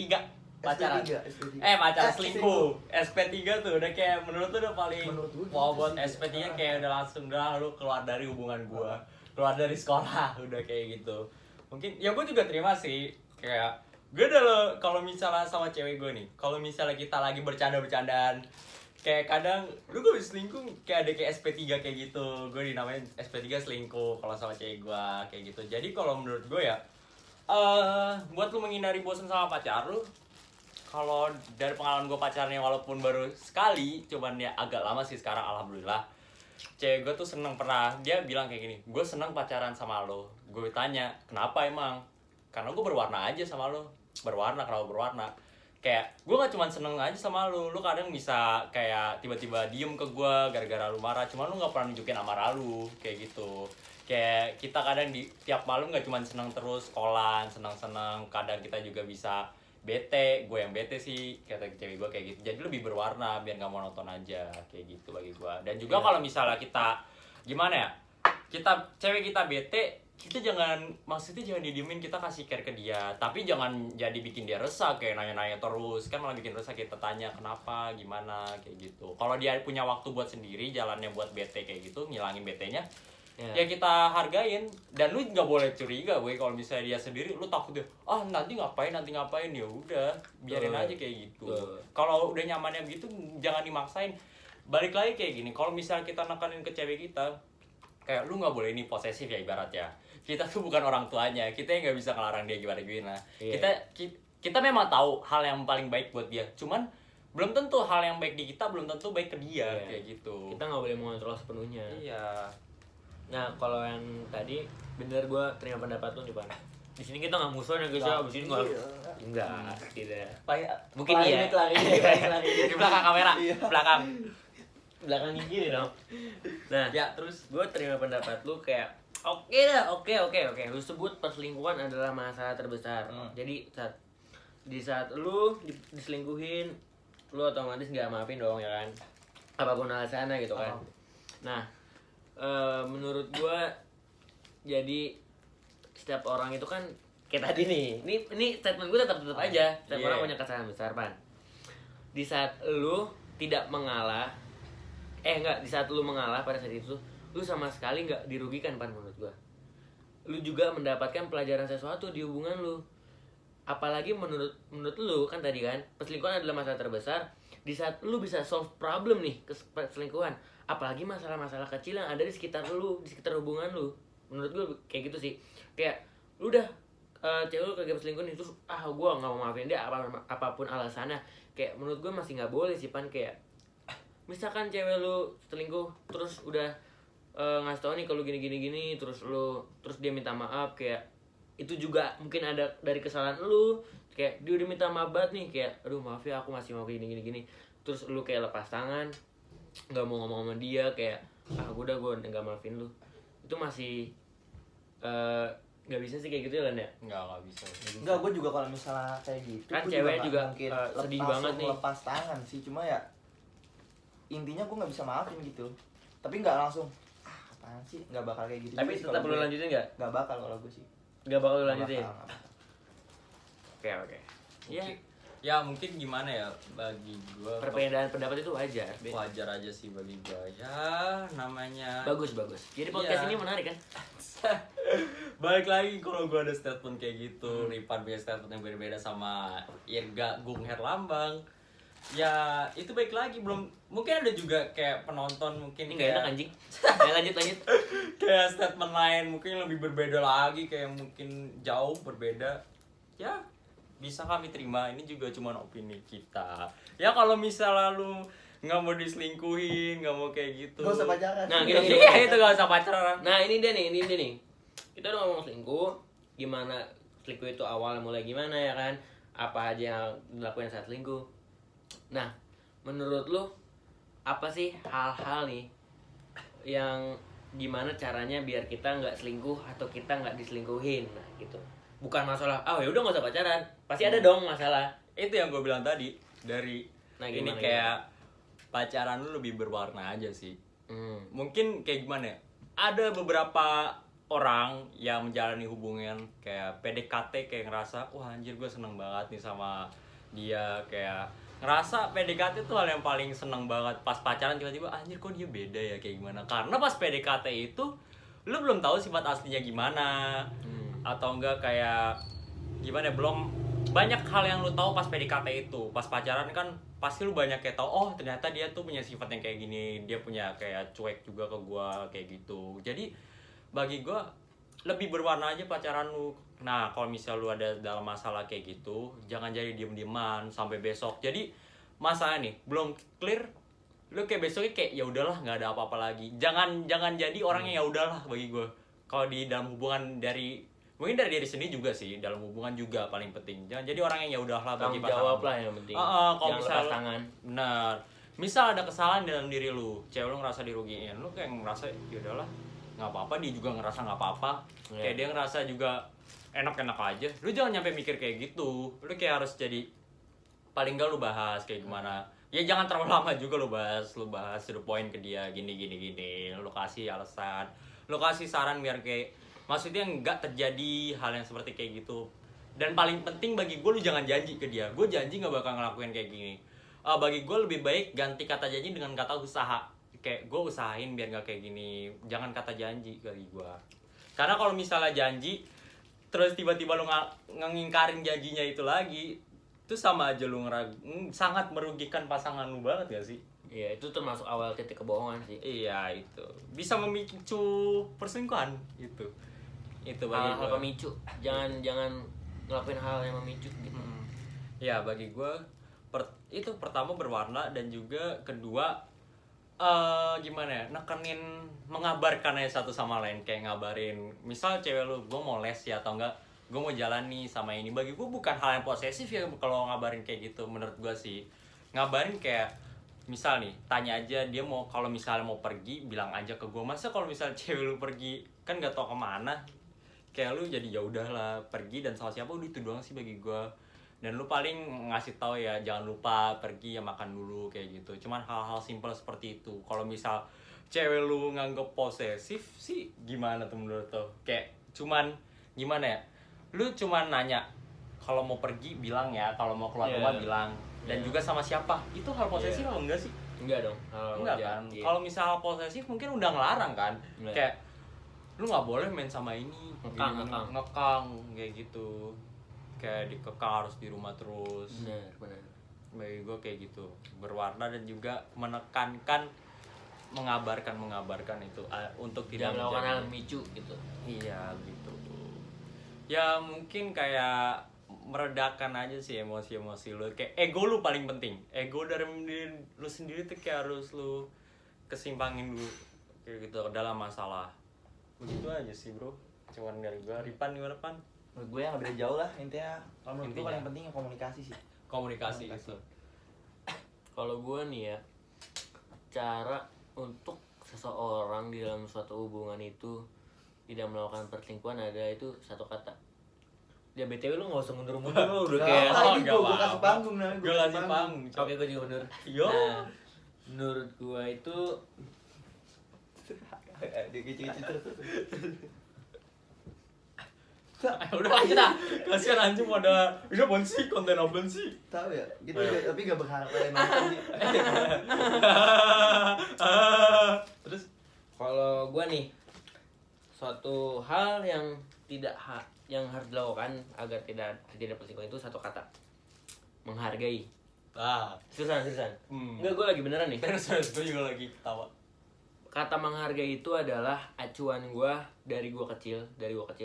pacaran. SP3. Pacaran selingkuh. SP3 tuh udah kayak menurut tuh udah paling Menurut gua mau gitu buat sih. SP3 kayak udah langsung lu keluar dari hubungan gua. Keluar dari sekolah udah kayak gitu. Mungkin ya gua juga terima sih kayak gue udah kalau misalnya sama cewek gue nih, kalau misalnya kita lagi bercandaan kayak kadang lu gak bisa selingkuh kayak ada kayak SP3 kayak gitu, gue dinamain SP3 selingkuh kalau sama cewek gue kayak gitu. Jadi kalau menurut gue ya buat lu menghindari bosan sama pacar lu, kalau dari pengalaman gue pacarnya walaupun baru sekali, cuman ya agak lama sih sekarang alhamdulillah. Cewek gue tuh seneng, pernah dia bilang kayak gini, gue seneng pacaran sama lo. Gue tanya kenapa emang, karena gue berwarna aja sama lo. Kenapa berwarna? Kayak gue gak cuma seneng aja sama lu kadang bisa kayak tiba-tiba diem ke gue gara-gara lu marah, cuma lu gak pernah nunjukin amarah lu kayak gitu. Kayak kita kadang di tiap malam gak cuma seneng terus sekolah, seneng-seneng, kadang kita juga bisa bete. Gue yang bete sih, kata cewek gue kayak gitu. Jadi lebih berwarna biar gak monoton aja kayak gitu bagi gue. Dan juga kalau misalnya kita gimana ya, cewek kita bete, kita maksudnya jangan didiemin, kita kasih care ke dia, tapi jangan jadi bikin dia resah kayak nanya-nanya terus, kan malah bikin resah. Kita tanya kenapa, gimana, kayak gitu. Kalau dia punya waktu buat sendiri, jalannya buat bete kayak gitu, ngilangin betenya, ya kita hargain. Dan lu nggak boleh curiga, gue kalau misalnya dia sendiri, lu takut dia, nanti ngapain, ya udah, biarin aja kayak gitu. Kalau udah nyamannya begitu, jangan dimaksain. Balik lagi kayak gini, kalau misalnya kita nekanin ke cewek kita, kayak lu nggak boleh ini posesif ya ibaratnya. Kita tuh bukan orang tuanya, kita yang nggak bisa ngelarang dia gimana. Kita memang tahu hal yang paling baik buat dia, cuman belum tentu hal yang baik di kita belum tentu baik ke dia, kayak gitu. Kita nggak boleh mengontrol sepenuhnya. Iya. Nah, kalau yang tadi bener, gue terima pendapat lu nih, Pan. Di sini kita nggak musuhan ya guys ya, abis ini enggak, tidak. Mungkin iya. Di belakang kamera, belakang gini dong. Nah, ya terus gue terima pendapat lu kayak oke. Lu sebut perselingkuhan adalah masalah terbesar. Jadi di saat lu diselingkuhin, lu otomatis nggak maafin dong ya kan, apapun alasannya gitu kan. Nah, menurut gue jadi setiap orang itu kan kayak tadi nih, ini statement gue tetap aja, setiap orang punya kesalahan besar, Pan. Di saat lu tidak mengalah, di saat lu mengalah pada saat itu, lu sama sekali nggak dirugikan, Pan, menurut gua. Lu juga mendapatkan pelajaran sesuatu di hubungan lu. Apalagi menurut lu kan tadi kan, perselingkuhan adalah masalah terbesar. Di saat lu bisa solve problem nih ke perselingkuhan, apalagi masalah-masalah kecil yang ada di sekitar lu, di sekitar hubungan lu. menurut gue kayak gitu sih. Kayak lu udah cewek lu kagak selingkuh nih, terus gue nggak mau maafin dia apapun alasannya. Kayak menurut gue masih nggak boleh sih Pan. Kayak misalkan cewek lu selingkuh terus udah ngasih tau nih kalau gini terus dia minta maaf, kayak itu juga mungkin ada dari kesalahan lu. Kayak dia udah minta maaf banget nih, kayak aduh maaf ya aku masih mau gini, terus lu kayak lepas tangan nggak mau ngomong sama dia, kayak gue nggak maafin lu, itu masih nggak bisa sih kayak gitu ya Lan ya. Nggak bisa. Enggak, gue juga kalau misalnya kayak gitu Kan gua cewek nggak juga, mungkin sedih langsung banget nih. lepas tangan sih, cuma ya intinya gue nggak bisa maafin gitu, tapi nggak langsung apaan sih, nggak bakal kayak gitu Tapi juga sih tetap kalau lu gue. lanjutin nggak? Nggak bakal kalau gue sih. Nggak bakal lu Nggak lanjutin. bakal, nggak bakal. Oke. Ya, Ya mungkin gimana ya, bagi gue perbedaan pendapat itu wajar. wajar aja sih bagi gue, ya namanya. Bagus. Jadi podcast Iya. ini menarik kan? Balik lagi, kalau gue ada statement kayak gitu, Ripan punya statement yang berbeda sama Irga Gung Herlambang, ya itu baik lagi. Belum, mungkin ada juga kayak penonton mungkin Ini nggak enak kayak anjing. Ya, lanjut. kayak statement lain mungkin yang lebih berbeda lagi, kayak mungkin jauh berbeda. Ya bisa kami terima, ini juga cuma opini kita. Ya kalau misalnya lu nggak mau diselingkuhin, nggak mau kayak gitu, Nggak usah pacaran. Nah, gini. Iya itu gak usah pacaran. Nah, ini dia nih. Kita udah ngomong selingkuh, gimana selingkuh itu awal mulai gimana ya kan? Apa aja yang dilakukan saat selingkuh. Nah, menurut lu apa sih hal-hal nih yang gimana caranya biar kita nggak selingkuh atau kita nggak diselingkuhin? Nah, gitu. Bukan masalah, ya udah nggak usah pacaran. Pasti ada dong masalah. Itu yang gue bilang tadi, dari Nah, ini gimana, kayak pacaran lu lebih berwarna aja sih. Mungkin kayak gimana ya, ada beberapa orang yang menjalani hubungan kayak PDKT, kayak ngerasa wah anjir gue seneng banget nih sama dia, kayak ngerasa PDKT tuh hal yang paling seneng banget. Pas pacaran tiba-tiba anjir kok dia beda ya, kayak gimana, karena pas PDKT itu lu belum tahu sifat aslinya gimana, atau enggak kayak gimana ya, belum banyak hal yang lu tahu pas PDKT itu. Pas pacaran kan pasti lu banyak kayak tahu, oh ternyata dia tuh punya sifat yang kayak gini, dia punya kayak cuek juga ke gua kayak gitu. Jadi bagi gua lebih berwarna aja pacaran lu. Nah kalau misal lu ada dalam masalah kayak gitu, jangan jadi diem-dieman sampai besok. Jadi masalah nih belum clear, lu kayak besoknya kayak ya udahlah nggak ada apa-apa lagi. Jangan jadi orang yang ya udahlah bagi gua. Kalau di dalam hubungan, mungkin dari diri sendiri juga sih, dalam hubungan juga paling penting. Jangan jadi orang yang ya udahlah bagi Tanggung jawab lah yang penting. Kalau Jangan misal lepas tangan. benar, misal ada kesalahan dalam diri lu, cewek lu ngerasa dirugiin, lu kayak ngerasa ya udahlah nggak apa-apa, dia juga ngerasa nggak apa-apa, kayak dia ngerasa juga enak-enak aja. Lu jangan nyampe mikir kayak gitu. Lu kayak harus jadi, paling nggak lu bahas kayak gimana. Ya jangan terlalu lama juga lu bahas to the point ke dia, gini. Lu kasih alasan, lu kasih saran biar kayak maksudnya nggak terjadi hal yang seperti kayak gitu. Dan paling penting bagi gue, lu jangan janji ke dia, gue janji nggak bakal ngelakuin kayak gini. Bagi gue lebih baik ganti kata janji dengan kata usaha. Kayak gue usahain biar nggak kayak gini, jangan kata janji bagi gue. Karena kalau misalnya janji terus tiba-tiba lu ngingkarin janjinya itu lagi, itu sama aja lu sangat merugikan pasangan lu banget gak sih? Iya, itu termasuk awal titik kebohongan sih. Iya, itu bisa memicu perselingkuhan itu bagi Hal-hal gue. pemicu. Jangan ngelakuin hal yang memicu gitu. Ya bagi gue itu pertama berwarna, dan juga kedua gimana ya, nekenin, mengabarkan aja satu sama lain. Kayak ngabarin, misal cewek lu, gue mau les ya, atau enggak gue mau jalan nih sama ini. Bagi gue bukan hal yang posesif ya kalau ngabarin kayak gitu. Menurut gue sih ngabarin kayak misal nih, tanya aja dia mau, kalau misalnya mau pergi bilang aja ke gue. Masa kalau misalnya cewek lu pergi kan nggak tau kemana, kayak lu jadi ya udahlah pergi dan sama siapa, udah itu doang sih bagi gue. Dan lu paling ngasih tahu ya jangan lupa pergi ya makan dulu kayak gitu. Cuman hal-hal simpel seperti itu. Kalau misal cewek lu nganggep posesif sih gimana tuh menurut lo? Kayak cuman gimana ya, lu cuman nanya kalau mau pergi bilang ya, kalau mau keluar rumah bilang, dan juga sama siapa. Itu hal posesif apa enggak sih? Enggak dong. Enggak kan? Kalau misal posesif mungkin udah ngelarang kan. Kayak lu nggak boleh main sama ini, ngekang kayak gitu. Kayak dikekang harus di rumah terus. Benar. Bagi gue kayak gitu, berwarna dan juga menekankan mengabarkan itu untuk tidak tidak melakukan hal menjadi- memicu gitu. Iya gitu. Ya mungkin kayak meredakan aja sih emosi-emosi lu. Kayak ego lu paling penting. Ego dari diri lu sendiri tuh kayak harus lu kesimpangin dulu kayak gitu dalam masalah. Begitu aja sih bro. Cuman dari gua. Ripan gimana Pan? Menurut gue yang beda jauh lah intinya. Kalau menurut gue Intinya. paling penting yang komunikasi sih. Komunikasi Komunikasi. itu. Kalau gue nih ya, cara untuk seseorang di dalam suatu hubungan itu tidak melakukan perselingkuhan ada itu satu kata. Ya BTW lu gak usah mundur-mundur lu udah kayak Apa, ini nggak gue kasih apa-apa. panggung namanya. Gue kasih panggung. Cok. Oke, gue juga mundur. Yo. Nah, menurut gue itu Dia kecil-kecil terus. Udah lanjut ah. Kasihan anjing pada ini apaan sih konten apaan sih? Tahu ya, gitu ya, tapi gak berharap kalian nonton sih. Terus kalau gue nih suatu hal yang tidak yang harus dilakukan agar tidak terjadi perselingkuhan itu satu kata, menghargai. Seriusan. Enggak, gue lagi beneran nih. Terus gue juga lagi ketawa. Kata menghargai itu adalah acuan gue dari gue kecil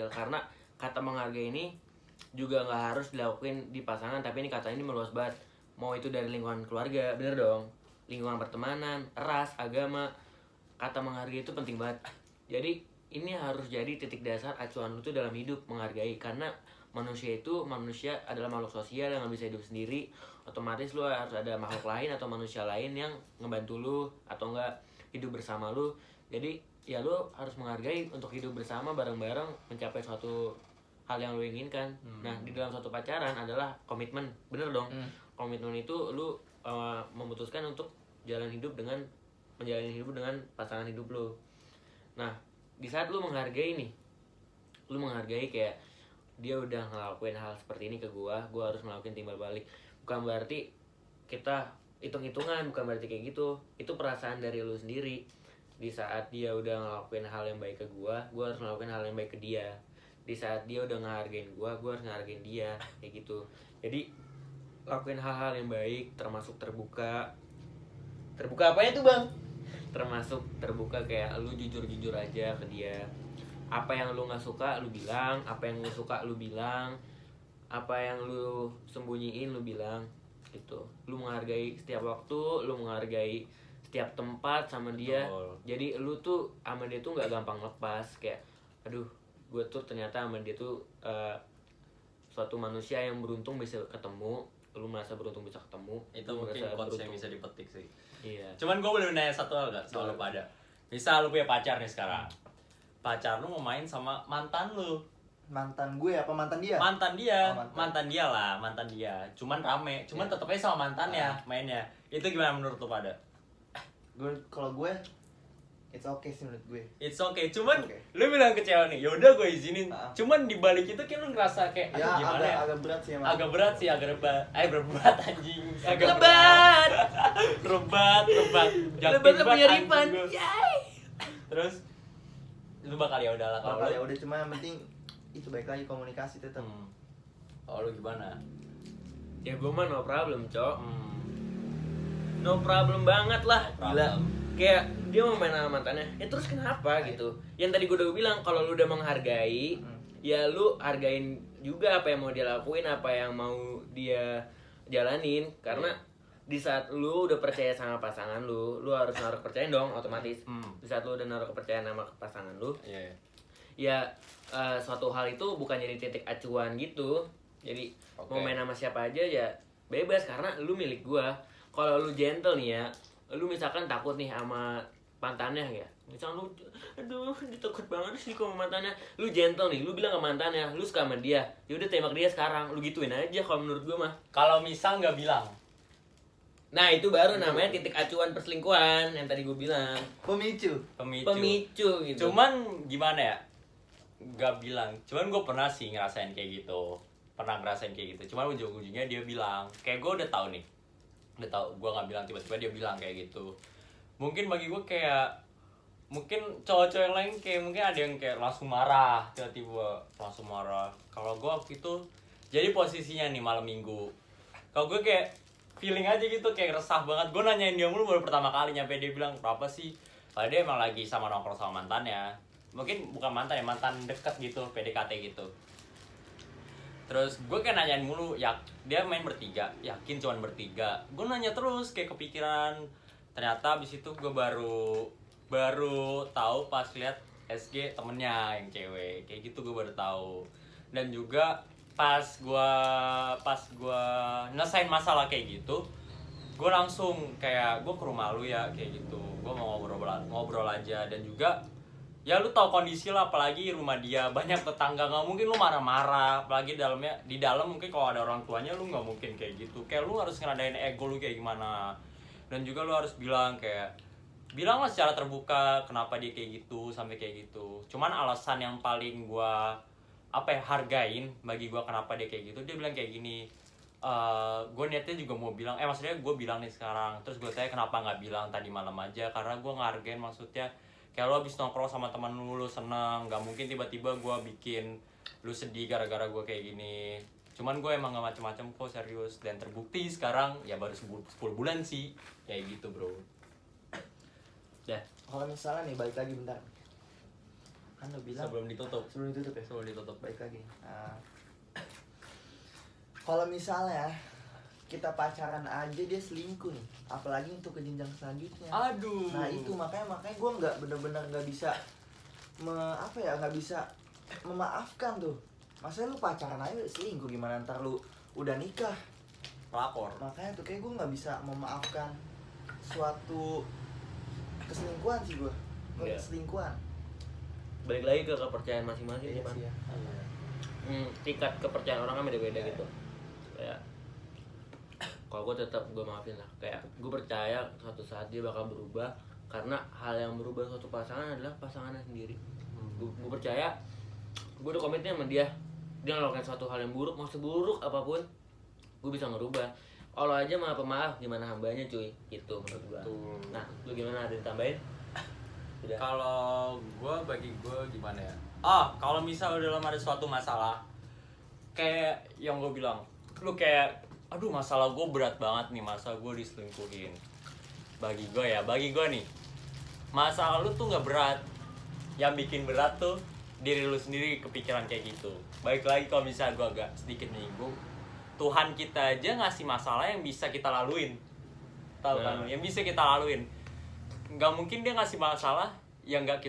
karena kata menghargai ini juga nggak harus dilakuin di pasangan, tapi ini kata ini meluas banget, mau itu dari lingkungan keluarga, bener dong, lingkungan pertemanan, ras, agama. Kata menghargai itu penting banget. Jadi ini harus jadi titik dasar acuan lu tuh dalam hidup, menghargai. Karena manusia adalah makhluk sosial yang nggak bisa hidup sendiri. Otomatis lu harus ada makhluk lain atau manusia lain yang ngebantu lu atau enggak hidup bersama lu. Jadi ya lu harus menghargai untuk hidup bersama bareng-bareng mencapai suatu hal yang lu inginkan. Nah, di dalam suatu pacaran adalah komitmen, bener dong. Komitmen itu lu memutuskan untuk menjalani hidup dengan pasangan hidup lu. Nah, di saat lu menghargai nih, lu menghargai kayak dia udah ngelakuin hal seperti ini ke gua harus ngelakuin timbal balik. Bukan berarti kita hitung-hitungan, bukan berarti kayak gitu. Itu perasaan dari lu sendiri. Di saat dia udah ngelakuin hal yang baik ke gua harus ngelakuin hal yang baik ke dia. Di saat dia udah ngehargain gua harus ngehargain dia, kayak gitu. Jadi lakuin hal-hal yang baik, termasuk terbuka apanya tuh bang? Termasuk terbuka kayak lu jujur aja ke dia. Apa yang lu nggak suka lu bilang, apa yang lu suka lu bilang, apa yang lu sembunyiin lu bilang, gitu. Lu menghargai setiap waktu, lu menghargai setiap tempat sama dia. Jadi lu tuh sama dia tuh nggak gampang lepas, kayak aduh gue tuh ternyata sama dia tuh suatu manusia yang beruntung bisa ketemu. Lu merasa beruntung bisa ketemu, Itu lu mungkin merasa quotes yang beruntung. bisa dipetik sih. Iya. Cuman gue boleh nanya satu hal gak soal lu pada. Misal lu punya pacar nih sekarang. Pacar lu mau main sama mantan lu. Mantan gue apa mantan dia? Mantan dia, Oh, mantan dia lah, mantan dia. Cuman rame, cuman tetep aja sama mantannya mainnya. Itu gimana menurut lu pada? Kalau gue, it's okay sih menurut gue. It's okay, cuman It's okay. lu bilang ke cewek nih, yaudah gue izinin. Ah. Cuman di balik itu kan lu ngerasa kayak, aduh, Ya gimana ya? agak berat sih emang. Agak berat sih, agak rebat. Berat anjing. Agak Lebat. rebat. Lebat lu punya anjing Ripan. gua. Yay. Terus lu bakal ya udahlah kalau Bakal lu. ya udah, cuma yang penting itu baik lagi komunikasi tetap. Kalau lu gimana? Ya gue mah no problem, cok. Hmm. No problem banget lah, No gila. problem. Kayak dia mau main sama mantannya, ya terus kenapa gitu? Yang tadi gue udah bilang, kalau lu udah menghargai, ya lu hargain juga apa yang mau dia lakuin, apa yang mau dia jalanin. Karena di saat lu udah percaya sama pasangan lu harus naruh kepercayaan dong, otomatis. Di saat lu udah naruh kepercayaan sama pasangan lu, Iya. ya suatu hal itu bukan jadi titik acuan gitu. Jadi mau main sama siapa aja ya bebas, karena lu milik gua. Kalau lu gentle nih ya, lu misalkan takut nih sama mantannya ya, misalkan lu aduh dia takut banget sih sama mantannya, lu gentle nih, lu bilang ke mantannya lu suka sama dia, ya udah tembak dia sekarang, lu gituin aja kalau menurut gua mah. Kalau misal nggak bilang, Nah itu baru namanya titik acuan perselingkuhan yang tadi gua bilang, Pemicu. pemicu gitu. Cuman gimana ya? Gak bilang. Cuman gue pernah sih ngerasain kayak gitu. Cuman ujung-ujungnya dia bilang. Kayak gue udah tahu nih. Udah tahu. Gue nggak bilang, tiba-tiba dia bilang kayak gitu. Mungkin bagi gue kayak, mungkin cowok-cowok yang lain kayak mungkin ada yang kayak langsung marah, tiba-tiba langsung marah. Kalau gue waktu itu jadi posisinya nih malam minggu. Kalau gue kayak feeling aja gitu, kayak resah banget. Gue nanyain dia mulu baru pertama kali nyampe dia bilang, "Kenapa sih Kalau dia emang lagi sama nongkrong sama mantannya, mungkin bukan mantan ya, mantan deket gitu, PDKT gitu. Terus gue kayak nanyain mulu, ya dia main bertiga, yakin cuman bertiga. Gue nanya terus kayak kepikiran. Ternyata abis itu gue baru tahu pas lihat SG temennya yang cewek, kayak gitu gue baru tahu. Dan juga pas gue nyelesain masalah kayak gitu, gue langsung kayak gue ke rumah lu ya kayak gitu, gue mau ngobrol aja. Dan juga ya lu tahu kondisi lah, apalagi rumah dia banyak tetangga, nggak mungkin lu marah-marah, apalagi di dalam mungkin kalau ada orang tuanya lu nggak mungkin kayak gitu, kayak lu harus ngeradain ego lu kayak gimana. Dan juga lu harus bilang lah secara terbuka kenapa dia kayak gitu sampai kayak gitu. Cuman alasan yang paling gua hargain bagi gua kenapa dia kayak gitu, dia bilang kayak gini, gue niatnya juga mau bilang, maksudnya gue bilang nih sekarang, terus gue tanya kenapa nggak bilang tadi malam aja, karena gue ngargain, maksudnya kayak lo abis nongkrong sama teman lu seneng, nggak mungkin tiba-tiba gue bikin lu sedih gara-gara gue kayak gini. Cuman gue emang nggak macem-macem kok, serius. Dan terbukti sekarang ya baru 10 bulan sih kayak gitu bro. Dah. Kalau misalnya nih balik lagi bentar, kan lo bilang Sebelum ditutup ya, sebelum ditutup balik lagi. Nah, kalau misalnya kita pacaran aja dia selingkuh nih, apalagi untuk ke jenjang selanjutnya. Aduh. Nah itu makanya gue nggak bener-bener nggak bisa nggak bisa memaafkan tuh. Masa lu pacaran aja selingkuh, gimana ntar lu udah nikah? Pelakor. Makanya tuh kayak gue nggak bisa memaafkan suatu keselingkuhan sih gue. Iya. Keselingkuhan. Balik lagi ke kepercayaan masing-masing Iya sih, Man. sih ya. Tingkat kepercayaan orang kan beda-beda gitu. Kayak kalau gue tetap gue maafin lah, kayak gue percaya suatu saat dia bakal berubah, karena hal yang berubah suatu pasangan adalah pasangannya sendiri. Gue percaya, gue udah komitmen sama dia ngelakuin suatu hal yang buruk, mau seburuk apapun gue bisa ngerubah. Allah aja maha pemaaf, gimana hambanya cuy, gitu menurut gue. Nah lu gimana, ada yang tambahin? Udah. Kalau bagi gue gimana ya, kalau misalnya dalam ada suatu masalah kayak yang gue bilang, lu kayak aduh masalah gue berat banget nih, masalah gue diselingkuhin. Bagi gue nih, masalah lu tuh nggak berat, yang bikin berat tuh diri lu sendiri kepikiran kayak gitu. Baik lagi kalau misalnya gue agak sedikit menyinggung, Tuhan kita aja ngasih masalah yang bisa kita laluin, tahu kan? Yang bisa kita laluin. Nggak mungkin dia ngasih masalah yang nggak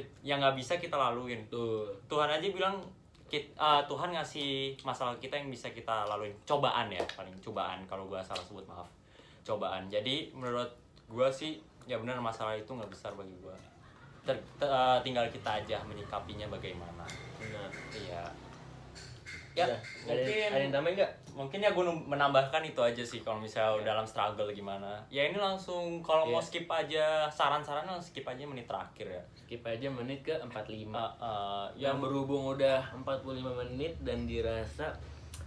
bisa kita laluin. Tuh. Tuhan aja bilang Tuhan ngasih masalah kita yang bisa kita laluin. Cobaan ya, paling cobaan, kalau gue salah sebut maaf. Cobaan. Jadi menurut gue sih ya benar, masalah itu nggak besar bagi gue. Tinggal kita aja menyikapinya bagaimana. Nah, Iya. Ya, udah. mungkin Ada yang tambahin nggak? mungkin ya gue menambahkan itu aja sih, kalau misalnya dalam struggle gimana. Ya ini langsung kalau mau skip aja, saran-saran langsung skip aja menit terakhir ya. Skip aja menit ke 45. Yang Yang berhubung udah 45 menit dan dirasa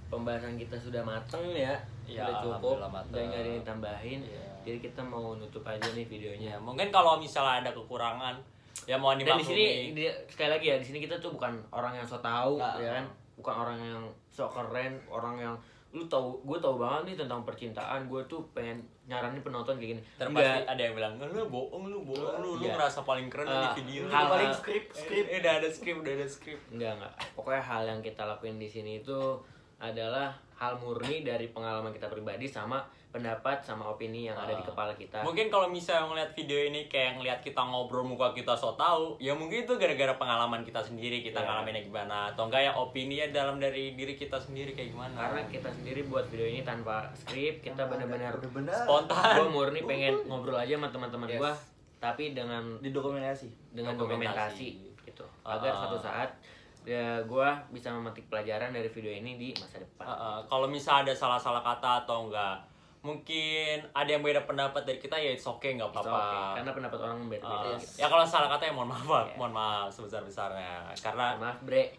pembahasan kita sudah mateng ya, Ya, sudah cukup alhamdulillah mateng. dan nggak ada yang tambahin. Iya. Jadi kita mau nutup aja nih videonya. ya, mungkin kalau misalnya ada kekurangan ya mohon Dan di sini dimaklumi. sekali lagi ya, di sini kita tuh bukan orang yang so tahu Nah, ya kan, bukan orang yang so keren, orang yang lu tahu, gue tahu banget nih tentang percintaan, gue tuh pengen nyaranin penonton kayak gini. Terus Enggak. pasti ada yang bilang lu bohong, lu Iya. ngerasa paling keren di video. hal- Paling skrip. Udah ada skrip. Enggak. Pokoknya hal yang kita lakuin di sini itu adalah hal murni dari pengalaman kita pribadi sama pendapat sama opini yang ada di kepala kita. Mungkin kalau misalnya ngeliat video ini kayak ngeliat kita ngobrol muka kita so tau, ya mungkin itu gara-gara pengalaman kita sendiri, kita Ya. ngalaminnya gimana, atau enggak ya opini ya dalam dari diri kita sendiri kayak gimana. Karena kita sendiri buat video ini tanpa skrip, kita benar-benar bener-bener spontan. gue murni pengen ngobrol aja sama teman-teman Yes. gue, tapi dengan didokumentasi. dokumentasi gitu, agar suatu saat ya gue bisa memetik pelajaran dari video ini di masa depan. Kalau misalnya ada salah-salah kata atau enggak, mungkin ada yang beda pendapat dari kita, ya it's okay, nggak It's apa-apa. okay, karena pendapat orang beda-beda. Ya kalau salah kata ya mohon maaf, mohon maaf sebesar-besarnya. Karena Maaf bre.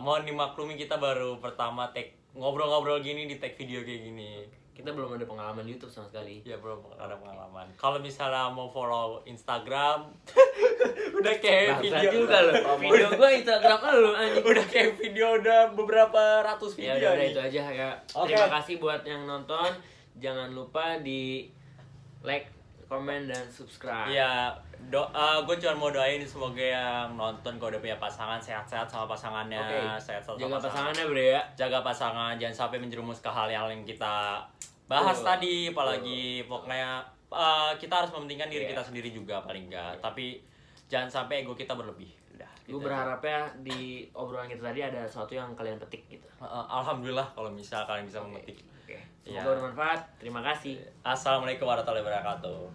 mohon dimaklumi, kita baru pertama take ngobrol-ngobrol gini di take video kayak gini. Kita belum ada pengalaman di YouTube sama sekali. Ya belum ada pengalaman. Kalau misalnya mau follow Instagram, udah kayak Bangsat video juga lo. Video gue Instagram lu anjing. udah kayak video udah beberapa ratus Ya video udah nih. itu aja ya. Oke. Terima kasih buat yang nonton. Jangan lupa di like, komen dan subscribe. Iya, gue cuma mau doain semoga yang nonton kalau udah punya pasangan sehat-sehat sama pasangannya, Oke. sehat-sehat Jaga sama pasangannya bro ya. jaga pasangan, jangan sampai menjerumus ke hal yang kita bahas Betul. tadi, apalagi pokoknya kita harus mementingkan diri Iya. kita sendiri juga paling enggak, tapi jangan sampai ego kita berlebih. Udah. Gue gitu aja. berharapnya di obrolan kita tadi ada sesuatu yang kalian petik gitu. Alhamdulillah kalau misal kalian bisa memetik. Oke. Iya. Semoga bermanfaat. Terima kasih. Assalamualaikum warahmatullahi wabarakatuh.